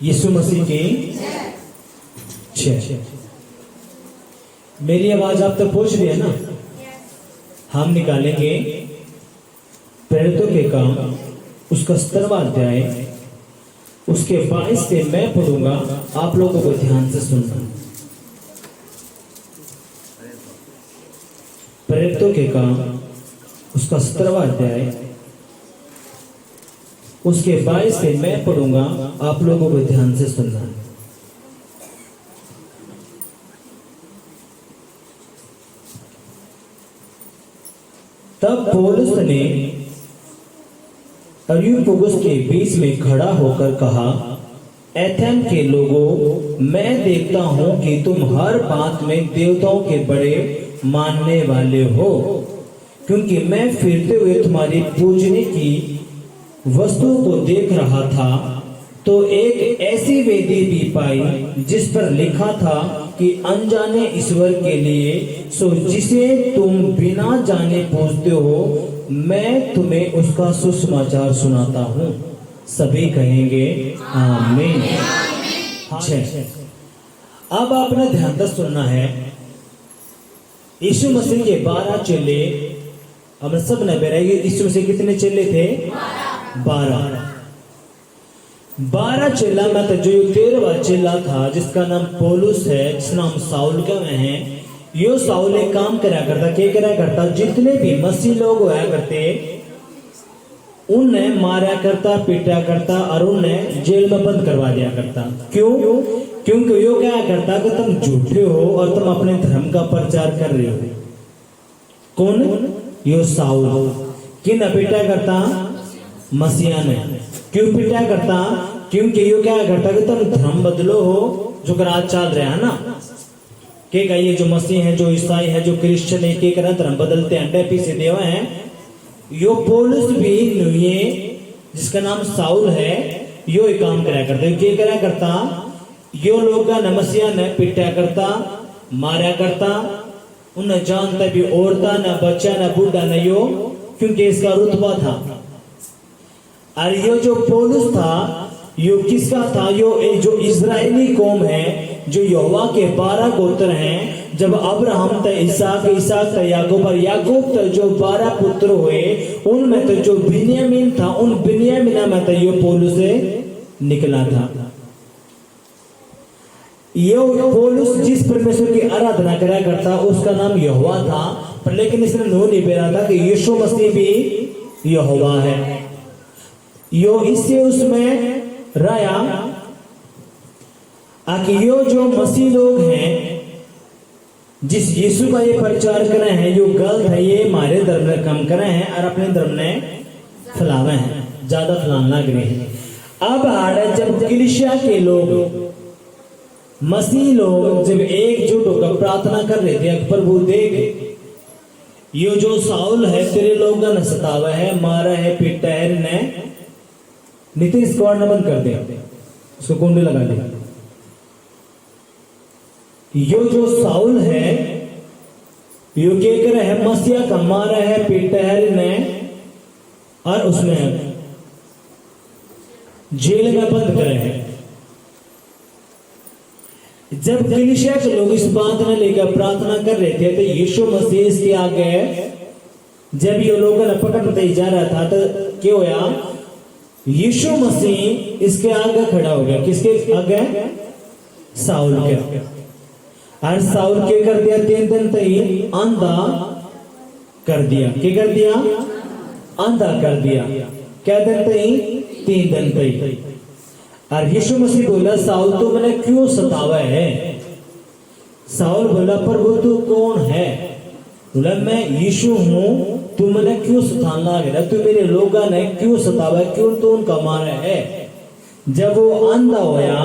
यीशु मसीह की जय। मेरी आवाज आप तक पहुंच रही है ना? हम निकालेंगे प्रेरितों के काम उसका 17वां अध्याय, उसके 22 से मैं पढ़ूंगा, आप लोगों को ध्यान से सुनना। प्रेरितों के काम उसका 17वां अध्याय, उसके 22 से मैं पढ़ूंगा, आप लोगों को ध्यान से सुनना। तब पौलुस ने अरियोपगुस के बीच में खड़ा होकर कहा, एथेन के लोगों, मैं देखता हूं कि तुम हर बात में देवताओं के बड़े मानने वाले हो, क्योंकि मैं फिरते हुए तुम्हारी पूजने की वस्तु को देख रहा था, तो एक ऐसी वेदी भी पाई जिस पर लिखा था कि अनजाने ईश्वर के लिए, सो जिसे तुम बिना जाने पूजते हो, मैं तुम्हें उसका सुसमाचार सुनाता हूं। सभी कहेंगे आमीन। अब आपने ध्यान से सुनना है। यीशु मसीह के 12 चेले, हम सब ने बेरा, यीशु मसीह कितने चेले थे? 12 चेला में तो जो 13वां चेला था, जिसका नाम पौलुस है, जिसका नाम साउल का है, यो साउल एक काम करा करता, क्या करा करता? जितने भी मसीह लोग होया करते उन्हें मारा करता, पीटा करता और उन्हें जेल में बंद करवा दिया करता। क्यों? क्योंकि यो क्या करता कि तुम झूठे हो और तुम अपने धर्म का प्रचार कर रहे हो। कौन? यो साउल। किन पीटा करता? मसीहा ने। क्यों पीटा करता? क्योंकि यो क्या करता कि तुम धर्म बदलो हो, जो राज चल रहा है ना, के ये जो मसीह है, जो ईसाई है, जो क्रिश्चियन है, के करा धर्म बदलते हैं, पीछे देवा है। यो पौलुस भी ये, जिसका नाम साउल है, यो एक काम करा करता। क्या करा करता? यो लोग न मसीहा ने पिटा करता, मारा करता, उन्हें जानता भी औरता न बच्चा न बूढ़ा न यो, क्योंकि इसका रुतबा था। और यो जो पौलुस था, यो किसका था? यो जो इजरायली कौम है, जो यहोवा के 12 गोत्र हैं, जब अब्राहम था, इसहाक था, याकूब, और याकूब था जो 12 पुत्र हुए, उनमें तो जो बिन्यामीन था, उन बिन्यामीना में तो यो पौलुस से निकला था। यो पौलुस जिस परमेश्वर की आराधना करा करता, उसका नाम यहोवा था, पर लेकिन इसने नो नहीं बेरा था कि यीशु मसीह भी यहोवा है। यो इससे उसमें राया आकि यो जो मसीह लोग हैं, जिस यीशु का ये प्रचार कर रहे हैं, यो गलत है, ये हमारे धर्म में कम कर रहे हैं और अपने धर्म में फैलावे हैं, ज्यादा फैलाना लग रहे हैं। अब हाड़ जब कलीसिया के लोग, मसीह लोग जब एकजुट होकर प्रार्थना कर रहे थे, प्रभु देख, यो जो साउल है तेरे लोग न सतावा है, मारा है, पीटा है, ने नीतीश कुमार ने बंद कर दिया, उसको कुंडे लगा दिया। यो जो साउल है, यो क्या कर रहा है? मसीहा का मारा है, पीटा है ने, और उसमें जेल में बंद करे हैं। जब कलीसिया के लोग इस बात ने लेकर प्रार्थना कर रहे थे, तो यीशु मसीह इसके आगे, जब ये लोगों ने पकड़ते जा रहा था, तो क्या होया? यीशु मसीह इसके आगे खड़ा हो गया। किसके आगे? साउल के। और साउल क्या कर दिया? 3 दिन तक अंधा कर दिया। क्या कर दिया? अंधा कर दिया। क्या दिन तक? 3 दिन तक। और यीशु मसीह बोला, साउल तू मैंने क्यों सतावा है? साउल बोला, प्रभु तू कौन है? बोला, मैं यीशु हूं, तू मैंने क्यों सताना लगा? तू मेरे लोगों ने क्यों सतावा? क्यों तू उनका मारा है? जब वो अंधा होया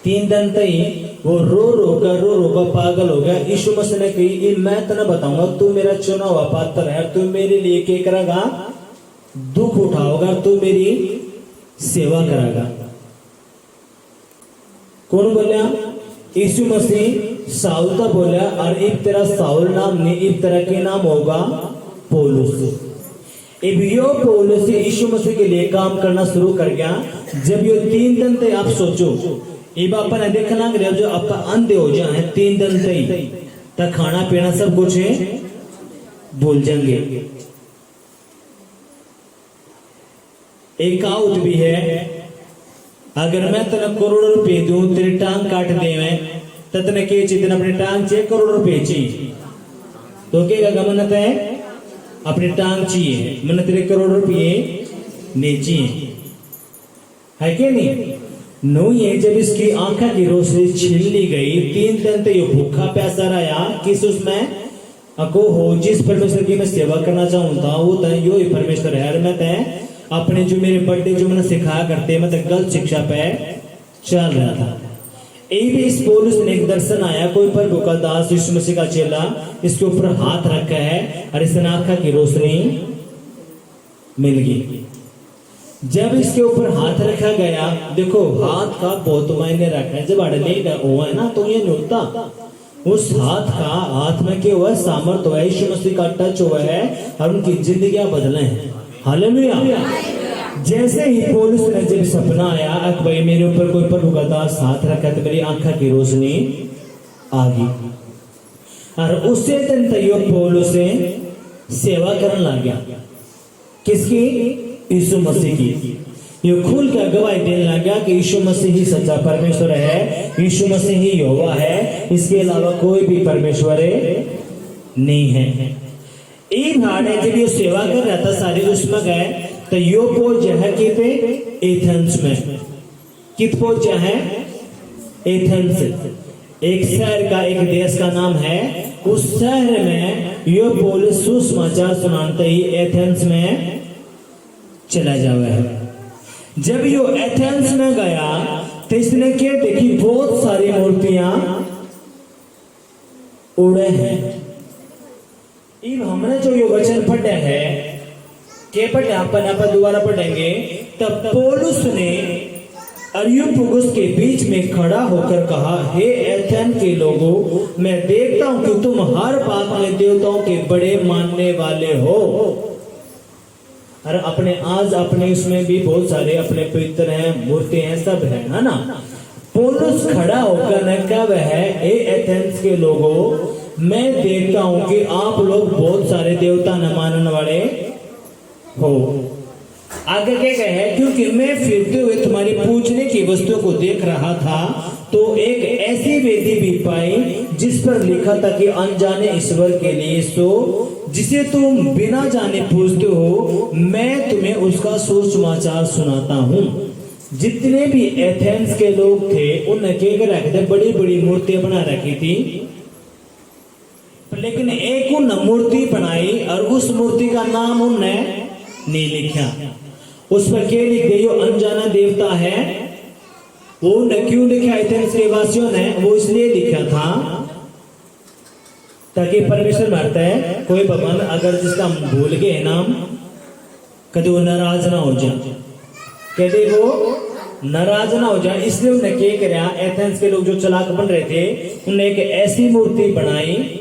3 दिन तक, वो रो कर पागल हो गया। यीशु मसीह ने कही, मैं तेने बताऊंगा, तू मेरा चुना हुआ पात्र है, तू मेरे लिए क्या करेगा? दुख उठाओगा, तू मेरी सेवा करेगा। कौन बोला? यीशु मसीह साउल का बोला, और एक तेरा साउल नाम नहीं, एक तरह के नाम होगा पौलुस। अब यो पौलुस यीशु मसीह के लिए काम करना शुरू कर गया। जब यो 3 दिन तक आप सोचो, अब अपन देखना कि जो आप अंधे हो जाए 3 दिन तक खाना पीना सब कुछ है भूल जाएंगे। एक कहावत भी है, अगर मैं तेरे करोड़ों रुपए दूं तेरी टांग काट दे मैं तो तेने के चीज अपनी टांग चाहिए करोड़ रुपए चाहिए तो क्या मन्नत है अपनी टांग चाहिए, मैंने तेरे करोड़ रुपये नहीं चाहिए, है क्या नहीं? नो ये जब इसकी आंखा की रोशनी छीन ली गई 3 दिन तो ये भूखा प्यासा रहा किस उसमें अको हो जिस परमेश्वर की मैं सेवा करना चाहूंगा वो तो यो ही परमेश्वर है। मैं तय अपने जो मेरे बर्थडे जो मैंने सिखाया करते मैं तो गलत शिक्षा पे चल रहा था। भी इस पौलुस ने एक दर्शन आया, कोई प्रभु का दास यीशु मसीह का चेला इसके ऊपर हाथ रखा है और इस आंखा की रोशनी मिल गई। जब इसके ऊपर हाथ रखा गया, देखो हाथ का बहुत मायने रखा है। जब अड़लेगा हुआ है ना तो ये नहीं होता, उस हाथ में क्या हुआ सामर्थ्य हुआ, यीशु मसीह का टच हुआ है और उनकी जिंदगी बदले हैं। हालेलुया। जैसे ही पौलुस ने जब सपना आया कि भाई मेरे ऊपर कोई प्रभु का दास हाथ रखा तो मेरी आंखा की रोशनी आ गई और उससे दिन तक पौलुस से सेवा करने लग गया। किसकी? यीशु मसीह की। ये खुल कर गवाही देने लग गया कि यीशु मसीह ही सच्चा परमेश्वर है, यीशु मसीह ही यहोवा है, इसके अलावा कोई भी परमेश्वर नहीं है। एक भाड़े जब ये सेवा कर रहा था सारी उसमें गए तो यो पहुंच है किते एथेंस में। कित पहुंच है? एथेंस, एक शहर का एक देश का नाम है। उस शहर में यो पौलुस सुसमाचार सुनाते ही एथेंस में चला जावा है। जब यो एथेंस में गया तो इसने क्या देखी, बहुत सारी मूर्तियां उड़े हैं। इन हमने जो ये वचन पढ़े है के पढ़े अपन दोबारा पढ़ेंगे। तब पौलुस ने अरियुपगुस के बीच में खड़ा होकर कहा, हे एथेन के लोगों, मैं देखता हूं कि तुम हर बात में देवताओं के बड़े मानने वाले हो। और अपने उसमें भी बहुत सारे अपने पवित्र हैं, मूर्ति हैं, सब है ना। पौलुस खड़ा होकर ने कहा है, हे एथेंस के लोगों, मैं देखता हूं कि आप लोग बहुत सारे देवता न मानने वाले हो। आगे क्या कहे, क्योंकि मैं फिरते हुए तुम्हारी पूजने की वस्तुओं को देख रहा था तो एक ऐसी वेदी भी पाई जिस पर लिखा था कि अनजाने ईश्वर के लिए सो जिसे तुम बिना जाने पूजते हो, मैं तुम्हें उसका सुसमाचार सुनाता हूं। जितने भी एथेंस के लोग थे उन्हें क्या रखे थे, बड़ी बड़ी मूर्तियां बना रखी थी, लेकिन एक उन मूर्ति बनाई और उस मूर्ति का नाम उनने नहीं लिखा। उस पर क्या लिख दे, यो अनजाना देवता है। वो न क्यों लिखा एथेंस के वासियों ने, वो इसलिए लिखा था ताकि परमेश्वर मारता है कोई भगवान अगर जिसका भूल गए नाम कभी वो नाराज ना हो जाए, कभी वो नाराज ना हो जाए, इसलिए उन्हें क्या किया, एथेंस के लोग जो चालाक बन रहे थे उन्हें एक ऐसी मूर्ति बनाई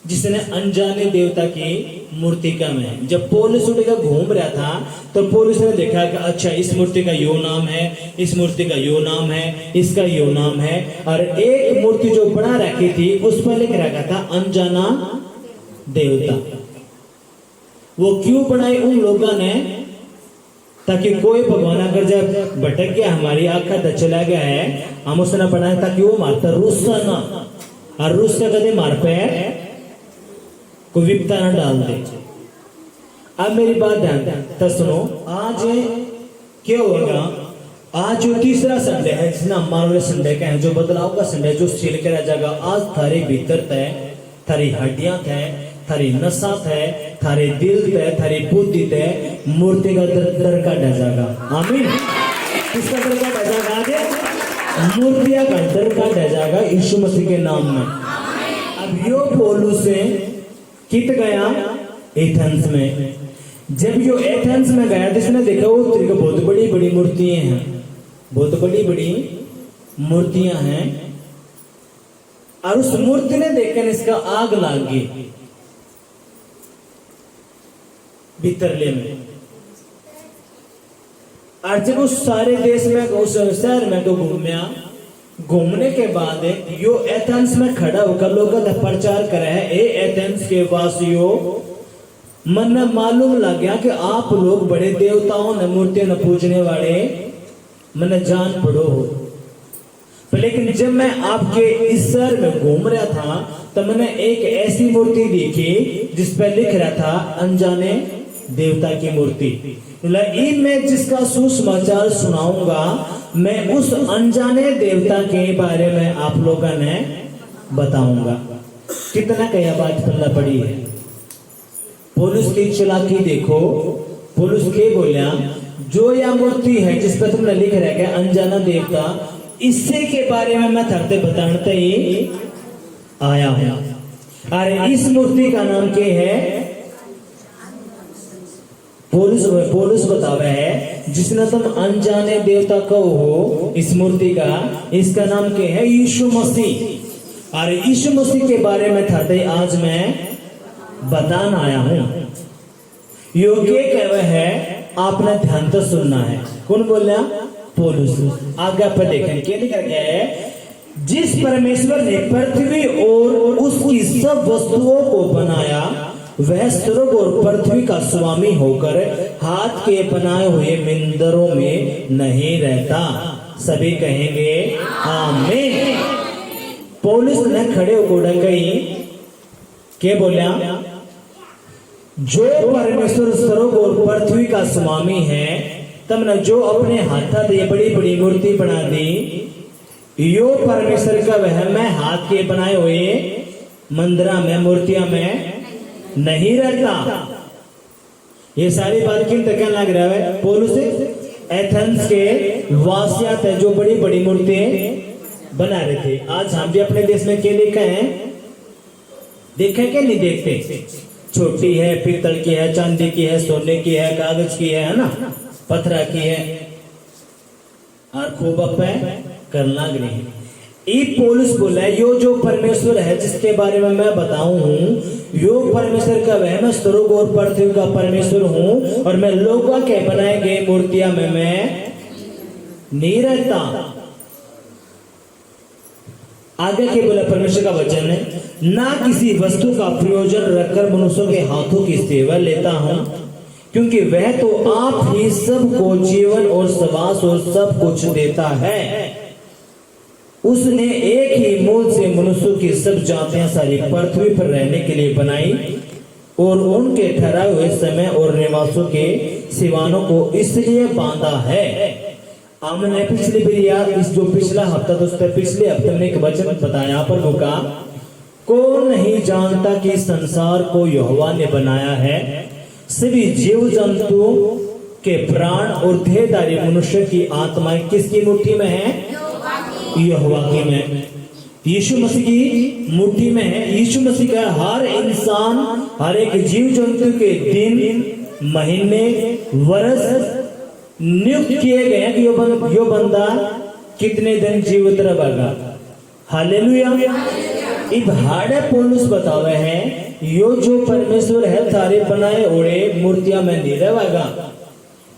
जिसने अनजाने देवता की मूर्ति का में। जब पौलुस उठकर घूम रहा था तो पौलुस ने देखा कि अच्छा इस मूर्ति का यो नाम है, इस मूर्ति का यो नाम है, इसका यो नाम है। और एक मूर्ति जो बना रखी थी उस पर लिख रखा था अनजाना देवता। वो क्यों बनाई उन लोगों ने, ताकि कोई भगवान अगर जब भटक गया, हमारी आंखा तक चला गया है, हम उसने बनाया ताकि वो मारता रुस्सा ना, और रुस्सा कदे मार पे को विपता न डाल दे। अब मेरी बात ध्यान सुनो, आज क्या होगा, आज जो तीसरा संडे है जिसने हमारे संडे का है, जो बदलाव का संडे, जो सील करा जाएगा। आज थारे भीतर तय, थारी हड्डियां तय, थारी नसा तय, थारे दिल तय, थारी बुद्धि तय, मूर्ति का दर काटा जाएगा। आमीन। किसका दर काटा जाएगा? आगे मूर्तियां का दर काटा जाएगा यीशु मसीह के नाम में। अब यो पौलुस से कित गया एथेंस में। जब यो एथेंस में गया तो इसने देखा वो बहुत बड़ी बड़ी मूर्तियां हैं, बहुत बड़ी बड़ी मूर्तियां हैं। और उस मूर्ति ने देखकर इसका आग लग गई। भीतरले में। और जब उस सारे देश में उस शहर में तो घूमने के बाद यो एथेंस में खड़ा होकर लोगों का प्रचार करे है, ए एथेंस के वासियों, मन मालूम लग गया कि आप लोग बड़े देवताओं ने मूर्तियों न पूजने वाले, मन जान पड़ो हो। लेकिन जब मैं आपके इस शहर में घूम रहा था तो मैंने एक ऐसी मूर्ति देखी जिस पर लिख रहा था अनजाने देवता की मूर्ति। मैं जिसका सुसमाचार सुनाऊंगा, मैं उस अनजाने देवता के बारे में आप लोगों ने बताऊंगा। कितना कया बात पल्ला पड़ी है। पुलिस की चालाकी देखो। पुलिस के बोलिया जो यह मूर्ति है जिस पर तुमने लिख रहा है अनजाना देवता, इससे के बारे में मैं थरते बताते ही आया हूं। अरे इस मूर्ति का नाम क्या है? पुलिस बतावे है जिसने तुम अनजाने देवता को हो, इस मूर्ति का, इसका नाम क्या है? यीशु मसीह। और यीशु मसीह के बारे में थरते आज मैं बताना आया हूं। योग्य कहवे है, आपने ध्यान तो सुनना है। कौन बोल रहा? पौलुस। आगे आप देखें क्या लिखा गया है? जिस परमेश्वर ने पृथ्वी और उसकी सब वस्तुओं को बनाया, वह स्वर्ग और पृथ्वी का स्वामी होकर हाथ के बनाए हुए मंदिरों में नहीं रहता। सभी कहेंगे आमीन। पौलुस ने खड़े होकर गई क्या बोला? जो परमेश्वर स्वर्ग और पृथ्वी का स्वामी है, तमने जो अपने हाथा से बड़ी बड़ी मूर्ति बना दी, यो परमेश्वर का वह मैं हाथ के बनाए हुए मंदिरा में, मूर्तियां में नहीं रहता। ये सारी बात किन तक लग रहा है? पौलुस एथेंस के वासिया थे जो बड़ी बड़ी मूर्तियां बना रहे थे। आज हम भी अपने देश में क्या देखा है? देखा क्या नहीं देखते? छोटी है, पीतल की है, चांदी की है, सोने की है, कागज की है ना, पत्थर की है, और खूब अब करना नहीं। ई पौलुस बोला है, यो जो परमेश्वर है जिसके बारे में मैं बताऊं हूं, यो परमेश्वर का वह मैं स्वर्ग और पृथ्वी का परमेश्वर हूं, और मैं लोगों के बनाए गए मूर्तियां में मैं नहीं रहता। आगे के बोला परमेश्वर का वचन है, ना किसी वस्तु का प्रयोजन रखकर मनुष्यों के हाथों की सेवा लेता हूं, क्योंकि वह तो आप ही सबको जीवन और श्वास और सब कुछ देता है। उसने एक ही मूल से मनुष्यों की सब जातियां सारी पृथ्वी पर रहने के लिए बनाई, और उनके ठहराए हुए समय और निवासों के सिवानों को इसलिए बांधा है। हमने पिछली बिरिया इस जो पिछला हफ्ता तो उसके पिछले हफ्ते में एक वचन बताया प्रभु का, कौन नहीं जानता कि संसार को यहोवा ने बनाया है, सभी जीव जंतुओं के प्राण और देहधारी मनुष्य की आत्माएं किसकी मुट्ठी में है? यहोवा की में। यीशु मसीह की मुट्ठी में है। यीशु मसीह का हर इंसान, हर एक जीव जंतु के दिन, महीने, वर्ष नियुक्त किए गए हैं कि यो बंदा कितने दिन जीवित रहेगा। हालेलुया। इब हाड़े पौलुस बतावे हैं, यो जो परमेश्वर है थारे बनाए ओढ़े मूर्तियां में नहीं रहेगा,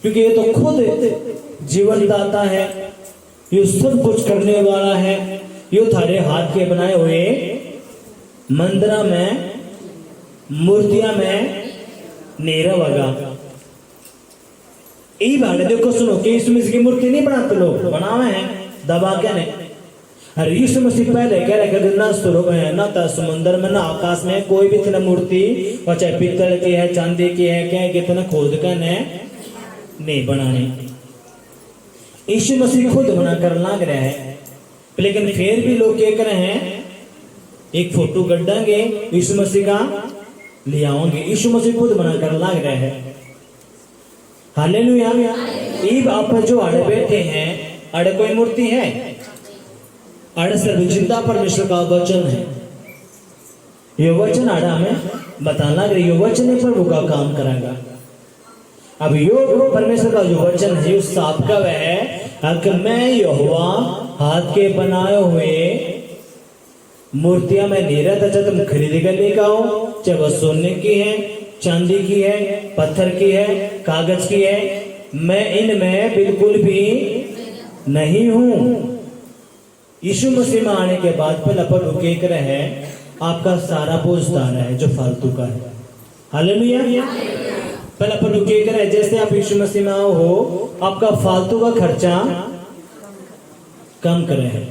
क्योंकि ये तो खुद जीवन दाता है, यो सब कुछ करने वाला है। यो थारे हाथ के बनाए हुए मंदिरा में, मूर्तियां में नहीं रहेगा। यही बात है। देखो सुनो कि यीशु मसीह की मूर्ति नहीं बनाते लोग, बनावे हैं दबा के ने। अरे यीशु मसीह पहले कह रहे ना स्वर्ग है, ना था समुद्र में, ना आकाश में कोई भी इतना मूर्ति, और चाहे पीतल की है, चांदी की है, क्या कितना खोद कर नहीं बनानी। यीशु मसीह खुद बनाकर लाग रहे हैं, लेकिन फिर भी लोग क्या कर रहे हैं? एक फोटो गड्ढांगे यीशु मसीह का ले आओगे। यीशु मसीह खुद बनाकर लाग रहे हैं। हालेलुया। ईब आप जो अड़े बैठे हैं, अड़े कोई मूर्ति है? अड़े सर्व जिंदा परमेश्वर का वचन है। ये वचन अड़ा में बताना, ये वचन ही प्रभु का काम करेगा। अब यो परमेश्वर का जो वचन है उस साफ का वह है कि मैं यहोवा हाथ के बनाए हुए मूर्तियां में नहीं रहता, चाहे तुम खरीद कर लेकर आओ, चाहे वह सोने की है, चांदी की है, पत्थर की है, कागज की है, मैं इनमें बिल्कुल भी नहीं हूं। यीशु मसीह में आने के बाद पहला पर रुके कर है आपका सारा बोझ उतारा है जो फालतू का है। हालेलुया। पहला पर रुके कर है, जैसे आप यीशु मसीह में आओ हो आपका फालतू का खर्चा कम करे है।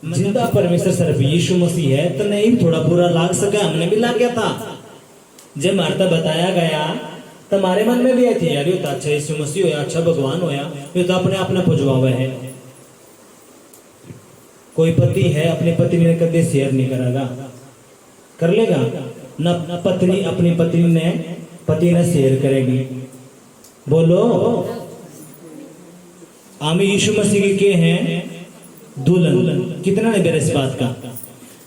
जिंदा परमेश्वर सिर्फ यीशु मसीह है तो नहीं थोड़ा बुरा लाग सका, हमने भी लाग गया था। जब मारता बताया गया तुम्हारे मन में भी आई थी यार ये तो अच्छा यीशु मसीह होया, अच्छा भगवान होया, ये तो अपने आप ने पुजवा हुआ है। कोई पति है अपने पत्नी ने कभी शेयर नहीं करेगा, कर लेगा न पत्नी अपनी पति ने शेयर करेगी। बोलो हम यीशु मसीह के हैं दुल्हन, कितना ने बेर इस बात का,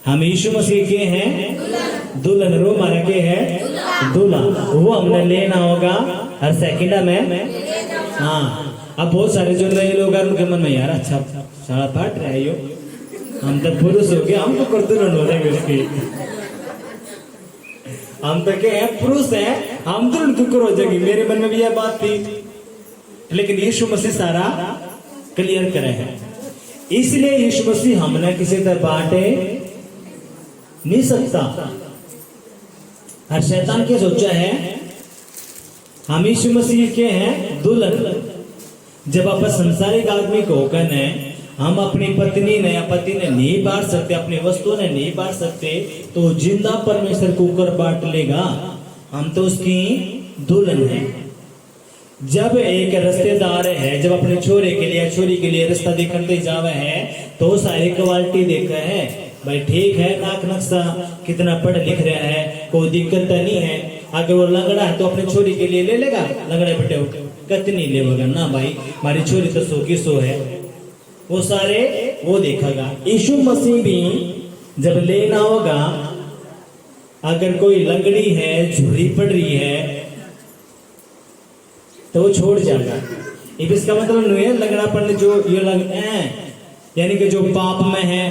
हम यीशु मसीह के हैं दुल्हन, रो मारा के है दूल्हा, वो हमने लेना होगा हर सेकंड में। हाँ अब बहुत सारे जो नए लोग हैं उनके मन में यार अच्छा सारा पाठ रहे हो, हम तो पुरुष हो गए, हम तो कर दुल्हन हो जाएंगे उसकी, हम तो क्या है पुरुष है, हम दुल्हन क्यों हो जाएंगे। मेरे मन में भी यह बात थी, लेकिन यीशु मसीह सारा क्लियर करे है। इसलिए यीशु मसीह हमने किसी तरह बांटे नहीं सकता। हर शैतान क्या सोचा है, हम यीशु मसीह के हैं दुल्हन। जब आप संसारिक आदमी को कहने हम अपनी पत्नी ने या पति ने नहीं बांट सकते, अपनी वस्तुओं ने नहीं बांट सकते, तो जिंदा परमेश्वर को ऊपर बांट लेगा, हम तो उसकी दुल्हन है। जब एक रिश्तेदार है जब अपने छोरे के लिए छोरी के लिए रिश्ता देखते जावे है तो सारी क्वालिटी देखा है, भाई ठीक है नाक नक्शा कितना पढ़ लिख रहा है, कोई दिक्कत नहीं है। अगर वो लंगड़ा है तो अपनी छोरी के लिए ले लेगा, लंगड़े बेटे कितनी लेगा ना भाई, हमारी छोरी तो 100 की 100 है, वो सारे वो देखेगा। यीशु मसीह भी जब लेना होगा, अगर कोई लंगड़ी है झुर्री पड़ रही है तो वो छोड़ जाएगा। इसका मतलब नहीं है लंगड़ा पड़ने जो ये है यानी कि जो पाप में है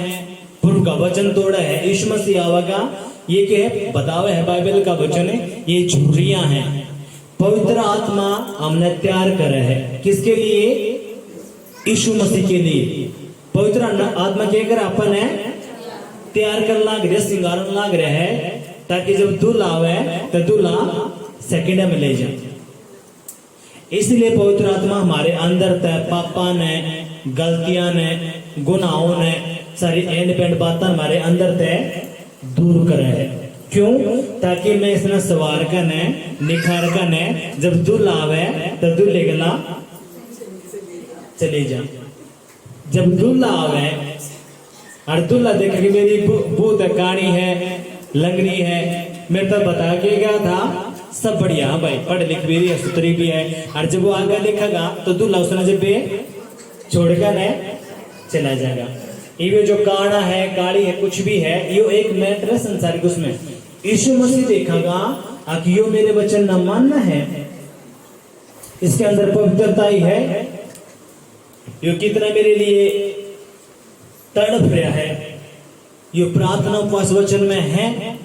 पूर्व का वचन तोड़ा है, यीशु मसीह आवेगा, ये क्या है बतावा है बाइबल का वचन है, ये झुर्रियां हैं। पवित्र आत्मा हमने तैयार करे है किसके लिए, यीशु मसीह के लिए। पवित्र आत्मा क्या कर अपन है तैयार कर लाग रहे, सिंगारन लाग रहे है, ताकि जब दूल्हा आवे तो दूल्हा सेकंड में ले जाए। इसलिए पवित्र आत्मा हमारे अंदर तय पापा ने, गलतियां ने, गुनाहों ने, सारी एंड पेंड बातें हमारे अंदर तय दूर करे है। क्यों, ताकि मैं इसने सवार का ने निखार का ने जब दूल्हा आवे तो दूल्हे गला चले जा। जब दूल्हा आवे और दूल्हा देखे कि मेरी बूत कानी है लंगड़ी है, मेरे तो बता के गया था सब बढ़िया भाई, पढ़ लिख भी है सुतरी भी है, और जब वो आगे लिखेगा तो दूल्हा उसने जब छोड़कर ने चला जाएगा। ये जो काना है काली है कुछ भी है ये एक मैटर है संसारिक, उसमें यीशु मसीह देखेगा कि यो मेरे वचन न मानना है, इसके अंदर पवित्रता ही है, यो कितना मेरे लिए तड़प रहा है, यो प्रार्थना उपवास वचन में है,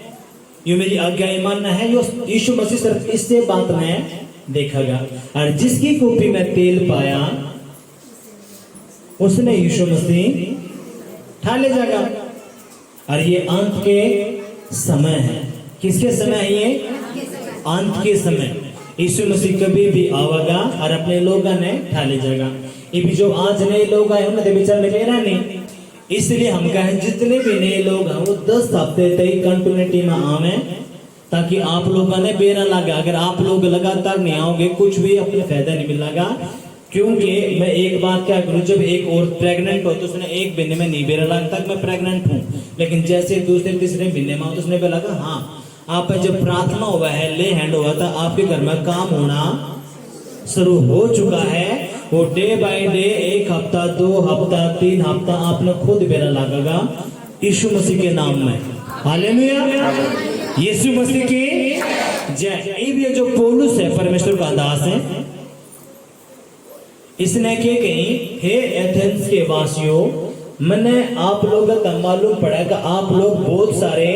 ये मेरी आज्ञा मानना है। यीशु मसीह सिर्फ इससे बात में देखेगा। और जिसकी कूपी में तेल पाया उसने यीशु मसीह ठाले जाएगा। और ये अंत के समय है, किसके समय है ये, अंत के समय। यीशु मसीह कभी भी आवेगा और अपने लोगों ने ठाले जाएगा। ये भी जो आज नए लोग आए उन्हें बेचारे मेरा नहीं, इसलिए हम कहें जितने भी नए लोग हैं वो 10 हफ्ते तक कंटिन्यूटी में आवे, ताकि आप लोगों ने बेरा लगा। अगर आप लोग लगातार नहीं आओगे कुछ भी अपने फायदा नहीं मिलेगा। क्योंकि मैं एक बात क्या करूं, जब एक और प्रेग्नेंट हो तो उसने एक महीने में नहीं बेरा लगा तक मैं प्रेग्नेंट हूं, लेकिन जैसे दूसरे तीसरे महीने में तो उसने भी लगा हाँ आप जब प्रार्थना हुआ है ले हैंड हुआ था आपके घर में काम होना शुरू हो चुका है। वो डे बाय डे 1 हफ्ता 2 हफ्ता 3 हफ्ता आपने खुद बेरा लगेगा यीशु मसीह के नाम में। हालेलुया, यीशु मसीह की जय। ये जो पौलुस है परमेश्वर का दास है, इसने क्या कही, हे एथेंस के वासियों, मैंने आप लोगों का मालूम पड़ा कि आप लोग बहुत सारे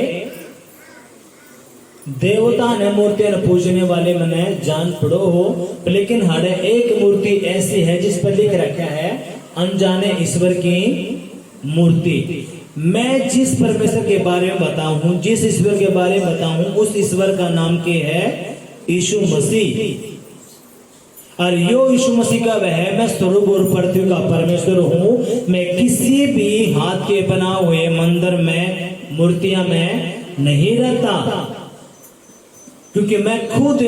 देवता ने मूर्तियां पूजने वाले मने जान पड़ो हो, लेकिन हर एक मूर्ति ऐसी है जिस पर लिख रखा है अनजाने ईश्वर की मूर्ति। मैं जिस परमेश्वर के बारे में बताऊं, जिस ईश्वर के बारे में बताऊं, उस ईश्वर का नाम क्या है? यीशु मसीह। और यो यीशु मसीह का वह है, मैं स्वर्ग और पृथ्वी का परमेश्वर हूं। मैं किसी भी हाथ के बना हुए मंदिर में, मूर्तियां में नहीं रहता, क्योंकि मैं खुद,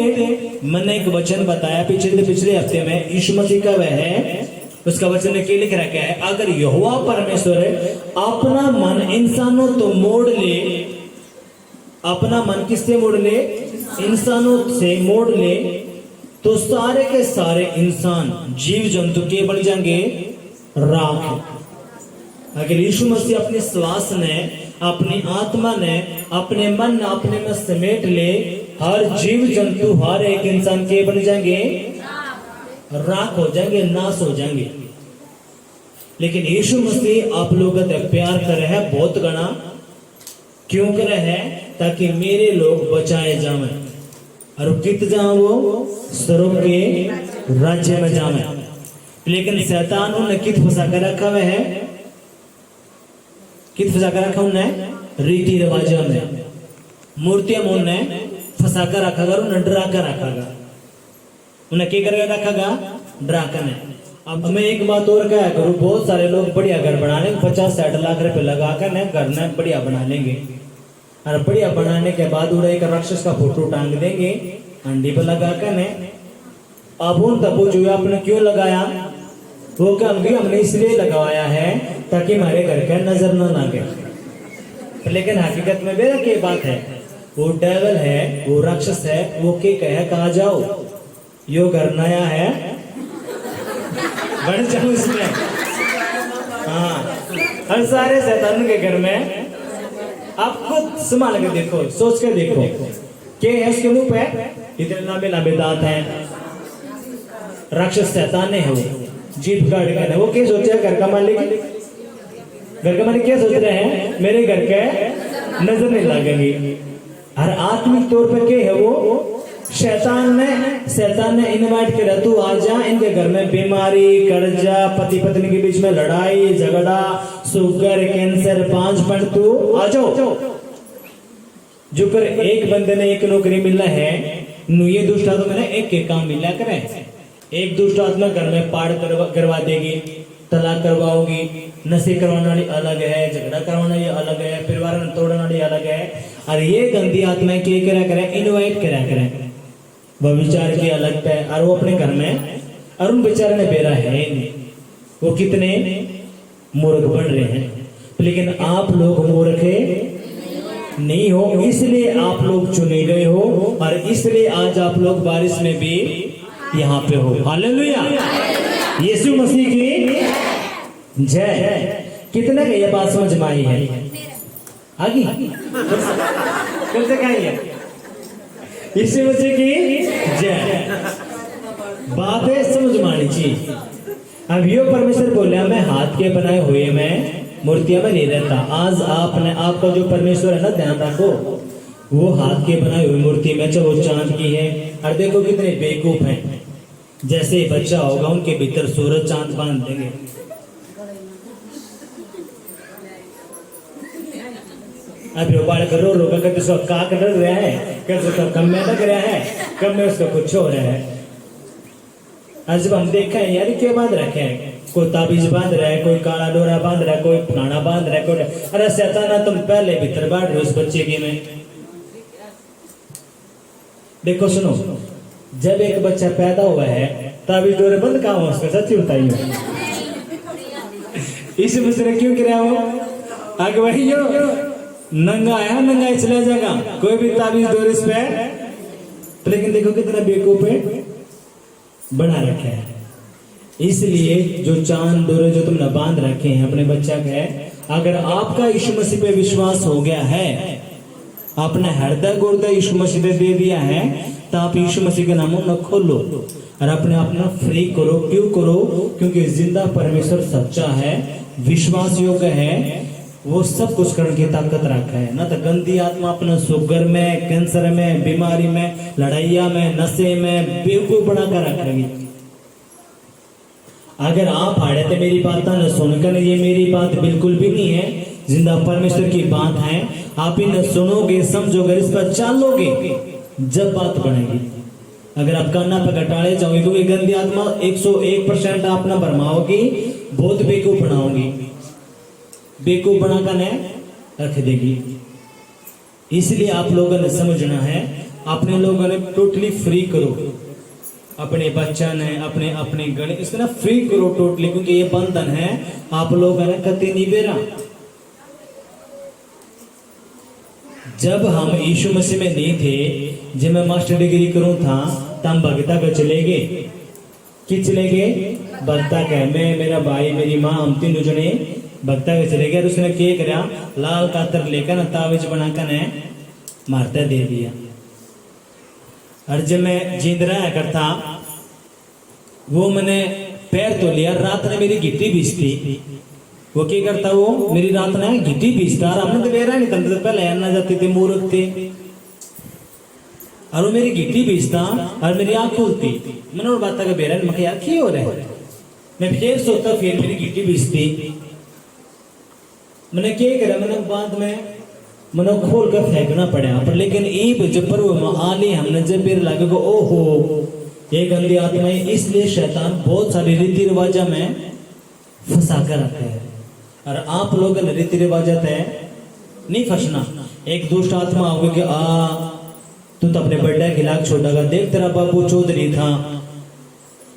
मैंने एक वचन बताया पिछले हफ्ते में, यीशु मसीह का वह है, उसका वचन में क्या लिख रखा है? अगर यहोवा परमेश्वर अपना मन इंसानों तो मोड़ ले, अपना मन किससे मोड़ ले? इंसानों से मोड़ ले, तो सारे के सारे इंसान, जीव जंतु के बन जाएंगे राख। अगर यीशु मसीह अपने श्वास ने, अपनी आत्मा ने, अपने मन ने अपने में समेट ले, हर जीव जंतु, हर एक इंसान के बन जाएंगे राख हो जाएंगे, नाश हो जाएंगे। लेकिन यीशु मसीह आप लोगों से प्यार कर रहे हैं बहुत गणा। क्यों कर रहे हैं? ताकि मेरे लोग बचाए जाए और कित जाओ वो स्वर्ग के राज्य में जाए। लेकिन शैतान ने कित फंसा कर रखा हुआ है? कित फंसा कर रखा उन्हें? रीति रिवाजों में, मूर्तियों में उन्हें फंसा कर रखा, उन्हें डरा कर रखा, उन्हें क्या करके रखा? डरा कर। अब मैं एक बात और क्या करूं, बहुत सारे लोग बढ़िया घर बनाने 50-60 लाख रुपए लगाकर घर ने बढ़िया बना लेंगे, और बढ़िया बनाने के बाद उड़ा एक राक्षस का फोटो टांग देंगे अंडी पर लगाकर ने। अब उन तब जो आपने क्यों लगाया? वो क्या हमने इसलिए लगाया है ताकि हमारे घर के नजर न लगे। लेकिन हकीकत में मेरा क्या बात है? वो डेविल है, वो राक्षस है, वो क्या कहे कहा जाओ, यो घर नया है, बढ़ जाओ इसमें। हाँ, हर सारे शैतान के घर में आप खुद संभाल के देखो, सोच के देखो, क्या है उसके मुंह पे? इतने लंबे लंबे दांत हैं, राक्षस शैतान है, वो जीभ काट कर, वो क्या सोच रहे हैं? घर का मालिक, घर का मालिक क्या सोच रहे हैं? मेरे घर के नजर नहीं लगेंगी। और आत्मिक तौर पर क्या है वो? शैतान ने इनवाइट किया, तू आजा, इनके घर में बीमारी, कर्जा, पति पत्नी के बीच में लड़ाई झगड़ा, शुगर, कैंसर, 5 पॉइंट, तू आ जाओ। जो कर एक बंदे ने एक नौकरी मिला है, ये दुष्ट आत्मा ने एक काम मिला करे, एक दुष्ट आत्मा घर में पाड़ करवा देगी, तलाक करवाओगी, नशे करवाने वाली अलग है, झगड़ा करवाना ये अलग है, परिवार में तोड़ने वाली अलग है। और ये गंदी आत्माएं क्या करा करें? इनवाइट करा करें वह विचार के अलग पे, और वो अपने घर में, और उन बेचारे ने बेरा है नहीं, वो कितने मूर्ख बन रहे हैं। लेकिन आप लोग मूर्ख नहीं हो, इसलिए आप लोग चुने गए हो, और इसलिए आज आप लोग बारिश में भी यहाँ पे हो। हालेलुया, यीशु मसीह की जय। कितने का ये बात समझ में आई है? आगे कैसे कहेंगे? यीशु मसीह की जय। बातें समझ में आनी चाहिए। अब यो परमेश्वर बोला, मैं हाथ के बनाए हुए में मूर्तियां में नहीं रहता। आज आपने, आपका जो परमेश्वर है ना, ध्यान रखो, वो हाथ के बनाए हुए मूर्ति में, चाहे वो चांद की है, और देखो कितने बेवकूफ हैं। जैसे बच्चा होगा उनके भीतर सूरज चांद बांध देंगे। अब यो बाल करो रोका करके उसका का कर रहा है, कैसे उसका कम में लग रहा है, कम में उसका कुछ हो रहा है। आज जब हम देखा है यार क्या बांध रखे हैं, कोई ताबीज बांध रहा है, कोई काला डोरा बांध रहा है, कोई फलाना बांध रहा है, कोई, अरे शैतान तुम पहले भीतर बांध रहे हो उस बच्चे के में। देखो सुनो, जब एक बच्चा पैदा हुआ है ताबीज डोरे बंद कहाँ हो उसका? सच्ची बताइए, इस मुझसे क्यों किया हो? आगे वही नंगा है, नंगा ही चला जाएगा, कोई भी ताबीज डोरे इस पे। लेकिन देखो कितना बेवकूफ है, बना रखे है। इसलिए जो चांद डोरे जो तुमने बांध रखे हैं अपने बच्चा के, अगर आपका यीशु मसीह पे विश्वास हो गया है, आपने हृदय गुर्दे यीशु मसीह पे दे दिया है, तो आप यीशु मसीह के नामों में खोलो और अपने आप में फ्री करो। क्यों करो? क्योंकि जिंदा परमेश्वर सच्चा है, विश्वास योग्य है, वो सब कुछ करने की ताकत रखा है ना। तो गंदी आत्मा अपने शुगर में, कैंसर में, बीमारी में, लड़ाइया में, नशे में बेवकूफ बना कर रखेगी। अगर आप आड़े तो मेरी बात न सुनकर, ये मेरी बात बिल्कुल भी नहीं है, जिंदा परमेश्वर की बात है। आप इन्हें सुनोगे, समझोगे, इस पर चालोगे, जब बात बनेगी। अगर आप कान्ना पर घटाड़े जाओगे क्योंकि गंदी आत्मा 101% आप ना भरमाओगी, बहुत बेवकूफ बनाओगी, बेवकूफ बनाकर ने रख देगी। इसलिए आप लोगों ने समझना है, अपने लोगों ने टोटली फ्री करो अपने बच्चा ने, अपने अपने गले, इसको ना फ्री करो टोटली, क्योंकि ये बंधन है आप लोगों ने कति नहीं बेरा। जब हम यीशु मसीह में नहीं थे, जब मैं मास्टर डिग्री करूं था, तब भगता का चले गए, कि चले गए भक्ता का, मैं, मेरा भाई, मेरी माँ, हम तीनों जने भक्ता के चले गए। उसने क्या करा, लाल कातर लेकर ना तावीज बनाकर ने मारता दे दिया। और जब मैं जींद रहा करता, वो मैंने पैर तो लिया, रात ने मेरी गिट्टी बीजती। वो क्या करता, वो मेरी रात ने गिट्टी बीजता, और हमने तो बेरा नहीं था, तो पहले ना जाते थे, मूर्ख थे, और वो मेरी गिट्टी बीजता और मेरी आंख खुलती। मैंने वो बात का बेरा नहीं, मैं यार क्या हो रहा है। मैं फिर सोता, फिर मेरी गिट्टी बीजती। मैंने क्या करा, मैंने बाद में मैंने खोल कर फेंकना पड़ा, पर लेकिन ईब जब पर वो आली हमने जब बेर लगे को, ओहो ये गंदी आत्मा है। इसलिए शैतान बहुत सारे रीति रिवाजा में फंसा कर रखते हैं, और आप लोग रीति रिवाजा तय नहीं फंसना। एक दुष्ट आत्मा आओगे कि तू तो अपने बड्डा खिलाफ छोड़ेगा, देख तेरा बाबू चौधरी था,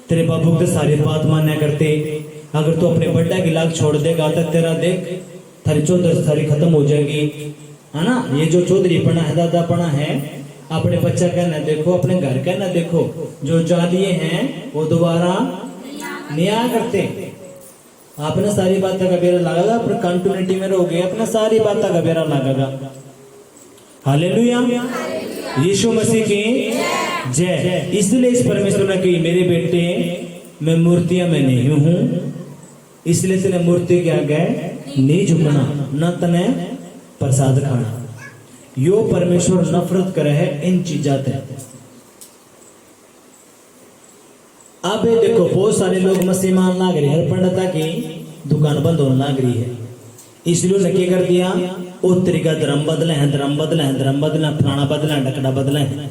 तेरे बाबू के सारी बात मान्या करते, अगर तू अपने बड्डा खिलाफ छोड़ देगा तो तेरा देख थारी चौधरी सारी खत्म हो जाएगी, है ना। ये जो चौधरी पना है, दादा पना है, अपने बच्चा का ना देखो, अपने घर का ना देखो, जो जालिए हैं वो दोबारा नहीं आया करते। आपने सारी बातें का बेरा लगेगा, पर कंटिन्यूटी में रहोगे, अपना सारी बातें का बेरा लगेगा। हालेलुया, यीशु मसीह की जय। इसलिए इस परमेश्वर ने कही, मेरे बेटे मैं मूर्तियां में नहीं हूं, इसलिए तेने मूर्ति के आगे नहीं झुकना, न तने प्रसाद खाना। यो परमेश्वर नफरत करे है इन चीजा से। अब देखो बहुत सारे लोग मसीह मान लाग रहे हैं, पंडिता की दुकान बंद होने लाग रही है, इसलिए उन्हें क्या कर दिया, ओ तरीका धर्म बदले हैं, धर्म बदले हैं, धर्म बदले हैं, फलाना बदले हैं, डकड़ा बदले हैं।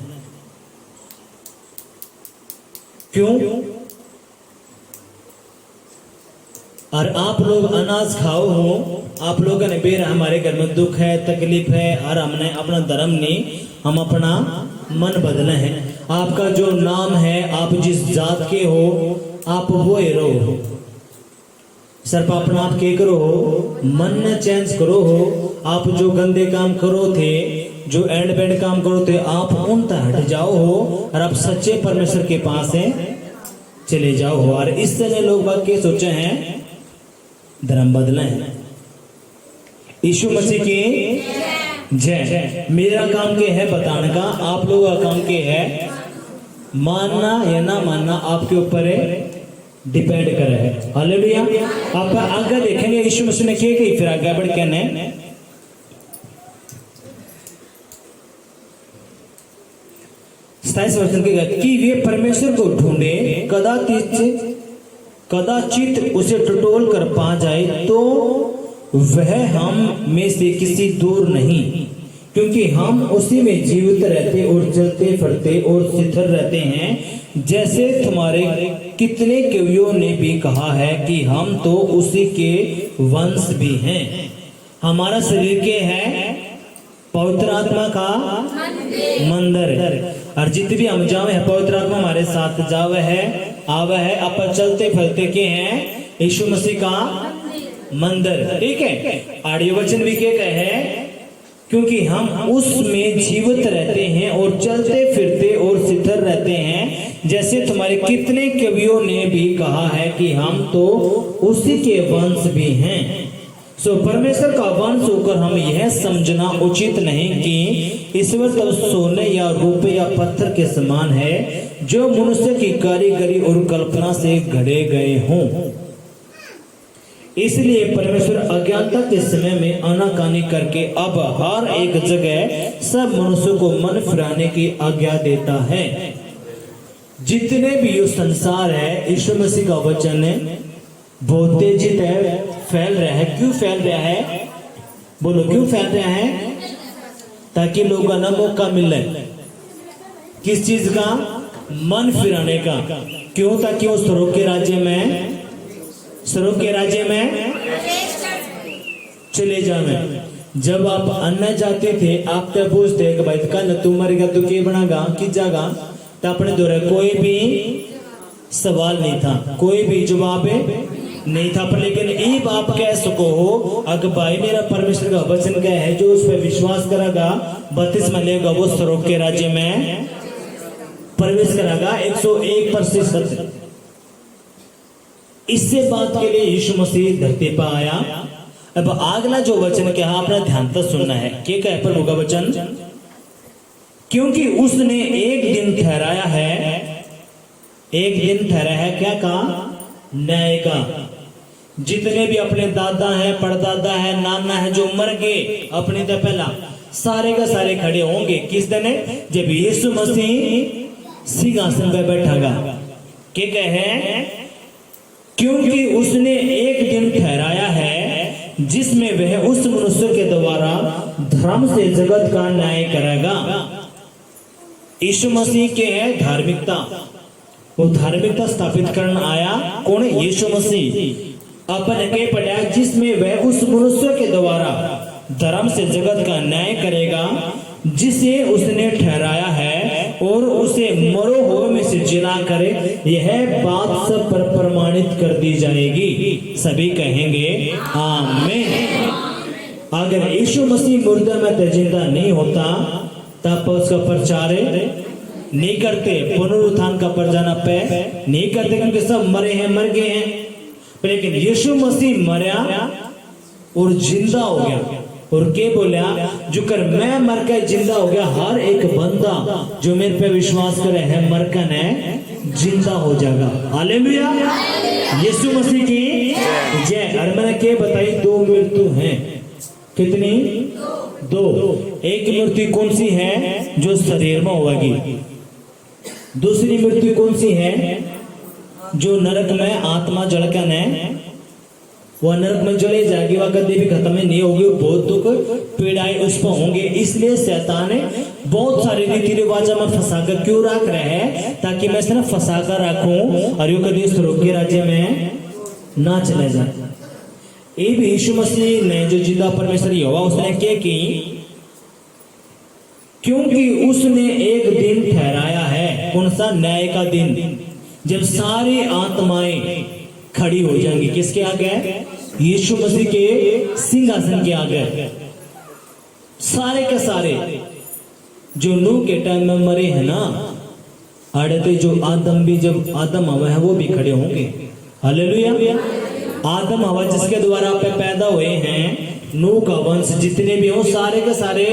क्यों? और आप लोग अनाज खाओ हो, आप लोगों ने बेर हमारे घर में दुख है, तकलीफ है, और हमने अपना धर्म नहीं, हम अपना मन बदले हैं। आपका जो नाम है, आप जिस जात के हो, आप वो ही रहो, सिर्फ अपना आप के करो हो, मन न चेंज करो हो। आप जो गंदे काम करो थे, जो एंड बैंड काम करो थे, आप उन तक हट जाओ हो, और आप सच्चे परमेश्वर के पास है चले जाओ हो। और इस तरह लोग बात के सोचे हैं धर्म बदले हैं। यीशु मसीह की जय। मेरा काम क्या है बताने का, आप लोगों का काम क्या है मानना या ना मानना, आपके ऊपर डिपेंड करे है। हालेलुया। आप आगे देखेंगे यीशु मसीह ने क्या कही, फिर आगे बढ़ के ने 27 वचन के कि वे परमेश्वर को ढूंढे, कदाचित उसे टटोल कर पा जाए, तो वह हम में से किसी दूर नहीं, क्योंकि हम उसी में जीवित रहते और चलते फिरते और स्थिर रहते हैं। जैसे तुम्हारे कितने कवियों ने भी कहा है कि हम तो उसी के वंश भी हैं। हमारा शरीर के है पवित्र आत्मा का मंदिर, और जितने भी हम जावे है पवित्र आत्मा हमारे साथ जावे है, आवे है, अपन चलते फिरते के हैं यीशु मसीह का मंदिर। ठीक है, आडियो वचन भी क्या कहे, क्योंकि हम उसमें जीवित रहते हैं और चलते फिरते और स्थिर रहते हैं। जैसे तुम्हारे कितने कवियों ने भी कहा है कि हम तो उसी के वंश भी हैं। सो परमेश्वर का वंश होकर हम यह समझना उचित नहीं कि ईश्वर तो सोने या रुपये या पत्थर के समान है, जो मनुष्य की कारीगरी और कल्पना से गढ़े गए हों। इसलिए परमेश्वर अज्ञानता के समय में आनाकानी करके अब हर एक जगह सब मनुष्यों को मन फिराने की आज्ञा देता है। जितने भी ये संसार है, यीशु मसीह का वचन बहुत तेजी से फैल रहा है। क्यों फैल रहा है? बोलो, क्यों फैल रहा है? ताकि लोगों को मौका मिले किस चीज का? मन फिराने का। क्यों? ताकि वो स्वर्ग के राज्य में चले जाए। जब आप अन्य जाते थे, आप तो पूछते कि भाई कल तू मरेगा तो क्या बनागा, किस जागा? तो अपने द्वारा कोई भी सवाल नहीं था, कोई भी जवाब नहीं था। पर लेकिन ये आप कह सको हो, अगर भाई मेरा परमेश्वर का वचन क्या है, जो उस पर विश्वास करेगा, बपतिस्मा लेगा, वो स्वर्ग के राज्य में प्रवेश करेगा 101%। इससे बात के लिए यीशु मसीह धरती पर आया। अब अगला जो वचन क्या है, आपने ध्यान से सुनना है। क्या है प्रभु का वचन? क्योंकि उसने एक दिन ठहराया है, एक दिन ठहराया है क्या का? न्याय का। जितने भी अपने दादा है, परदादा है, नाना है, जो मर गए अपने तो पहला, सारे का सारे खड़े होंगे किस दिन? जब यीशु मसीह सिंहासन पर बैठागा। क्या कहे? क्योंकि उसने एक दिन ठहराया है जिसमें वह उस मनुष्य के द्वारा धर्म से जगत का न्याय करेगा। यीशु मसीह के है धार्मिकता, वो धार्मिकता स्थापित करने आया। कौन? यीशु मसीह। अपन के पढ़ा जिसमें वह उस मनुष्य के द्वारा धर्म से जगत का न्याय करेगा जिसे उसने ठहराया है, और उसे मरो हुए में से जिला करे। यह बात सब पर प्रमाणित कर दी जाएगी। सभी कहेंगे आमीन। अगर यीशु मसीह मुर्दा में जिंदा नहीं होता तब उसका प्रचार नहीं करते, पुनरुत्थान का प्रचार पे नहीं करते, क्योंकि सब मरे हैं, मर गए हैं। लेकिन यीशु मसीह मरा और जिंदा हो गया। और क्या बोला? जो कर मैं मर कर जिंदा हो गया, हर एक बंदा जो मेरे पे विश्वास करे है मर कर ने जिंदा हो जाएगा। हालेलुया, यीशु मसीह की जय। और मैंने क्या बताई? दो मृत्यु हैं। कितनी? दो। एक मृत्यु कौन सी है? जो शरीर में होगी। दूसरी मृत्यु कौन सी है? जो नरक में आत्मा जलकर है, वह नरक में चले जाएगी, वह कभी भी खत्म नहीं होगी। बहुत दुख पीड़ाएं उस पर होंगे। इसलिए शैतान बहुत सारे रीति रिवाज में फंसा कर क्यों रख रहे हैं? ताकि मैं सिर्फ फंसा कर रखूं और यो कभी स्वर्ग के राज्य में ना चले जाए। ये भी यीशु मसीह ने जो जिंदा परमेश्वर यहोवा उसने क्या की? क्योंकि उसने एक दिन ठहराया है। कौन सा? न्याय का दिन, जब सारी आत्माएं खड़ी हो जाएंगी। किसके आगे? यीशु मसीह के सिंहासन के आगे। सारे के सारे जो नूह के टाइम में मरे हैं ना, अड़ते जो आदम भी, जब आदम हवा है वो भी खड़े होंगे। हालेलुया। आदम हवा जिसके द्वारा आप पैदा हुए हैं, नूह का वंश जितने भी हो, सारे के सारे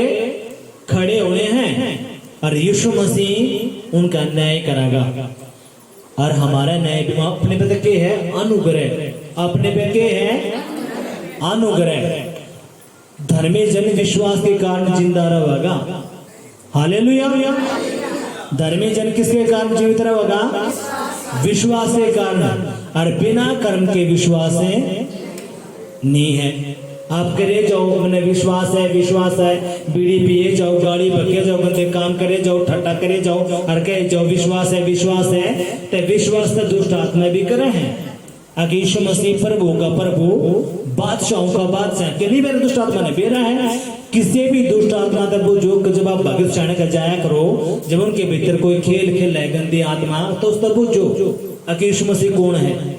खड़े हुए हैं। और यीशु मसीह उनका न्याय कराएगा। और हमारा न्याय भी अपने पे के है अनुग्रह, अपने पे के है अनुग्रह। धर्मी जन विश्वास के कारण जिंदा रहेगा। हालेलुया। धर्मी जन किसके कारण जीवित रहेगा? विश्वास के कारण। और बिना कर्म के विश्वास नहीं है। आप करे जाओ, मैंने विश्वास है, बीड़ी पिए जाओ, गाड़ी भगे जाओ, गंदे काम करे जाओ, ठट्टा करे जाओ, और कहे जाओ विश्वास है, तो विश्वास तो दुष्ट आत्मा भी करे हैं। अगर यीशु मसीह प्रभु का प्रभु, बादशाहों का बादशाह के नहीं, मेरे दुष्ट आत्मा ने बेरा है। किसी भी दुष्ट आत्मा तक वो जो, जब आप भगत चाण का जाया करो, जब उनके भीतर कोई खेल खेल है गंदी आत्मा, तो उस तब जो अगर यीशु मसीह कौन है?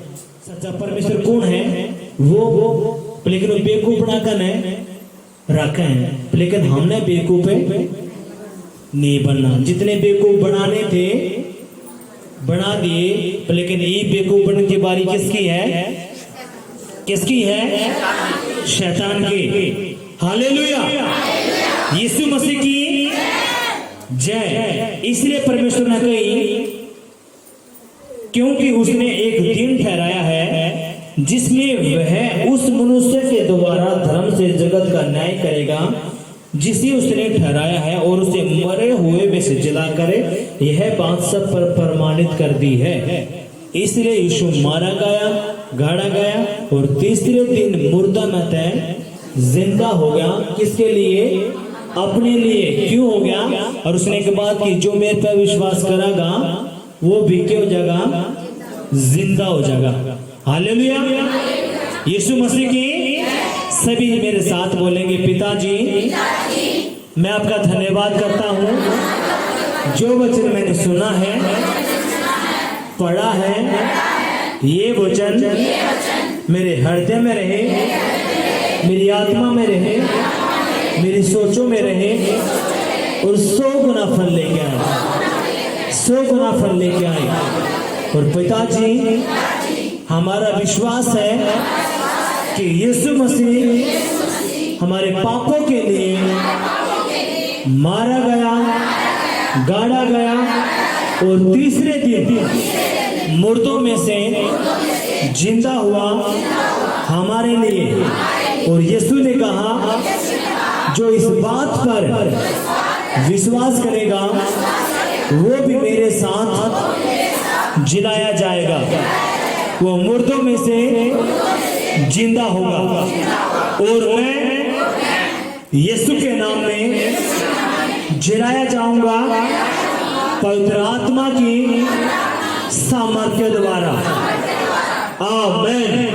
सच्चा परमेश्वर कौन है? वो लेकिन बेवकूफ बनाकर रखे हैं। लेकिन हमने बेवकूफ नहीं बनना। जितने बेवकूफ बनाने थे बना दिए। लेकिन ये बेवकूफ बनने की बारी किसकी है? किसकी है? शैतान की। हालेलुया, यीशु मसीह की जय। इसलिए परमेश्वर ने कही, क्योंकि उसने एक दिन ठहराया है जिसमें वह उस मनुष्य के द्वारा धर्म से जगत का न्याय करेगा जिसे उसने ठहराया है, और उसे मरे हुए में से जिला करे, यह बात सब पर प्रमाणित कर दी है। इसलिए यीशु मारा गया, गाड़ा गया और तीसरे दिन मुर्दा में से जिंदा हो गया। किसके लिए? अपने लिए। क्यों हो गया? और उसने के बाद कि जो मेरे पर विश्वास करेगा वो भी क्या हो जाएगा? जिंदा हो जाएगा। हालेलुया। यीशु मसीह की सभी मेरे साथ बोलेंगे, पिताजी मैं आपका धन्यवाद करता हूँ जो वचन मैंने सुना है, पढ़ा है, ये वचन मेरे हृदय में रहे, मेरी आत्मा में रहे, मेरी सोचों में रहे और 100 गुना फल लेके आए, 100 गुना फल लेके आए। और पिताजी हमारा विश्वास है कि यीशु मसीह हमारे पापों के लिए मारा गया, गाड़ा गया और तीसरे दिन मुर्दों में से जिंदा हुआ हमारे लिए। और यीशु ने कहा जो इस बात पर विश्वास करेगा वो भी मेरे साथ जिलाया जाएगा, वो मुर्दों में से जिंदा होगा। और मैं यीशु के नाम में जिलाया जाऊंगा पवित्र आत्मा की सामर्थ्य द्वारा। आमीन।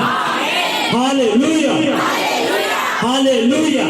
Hallelujah, hallelujah.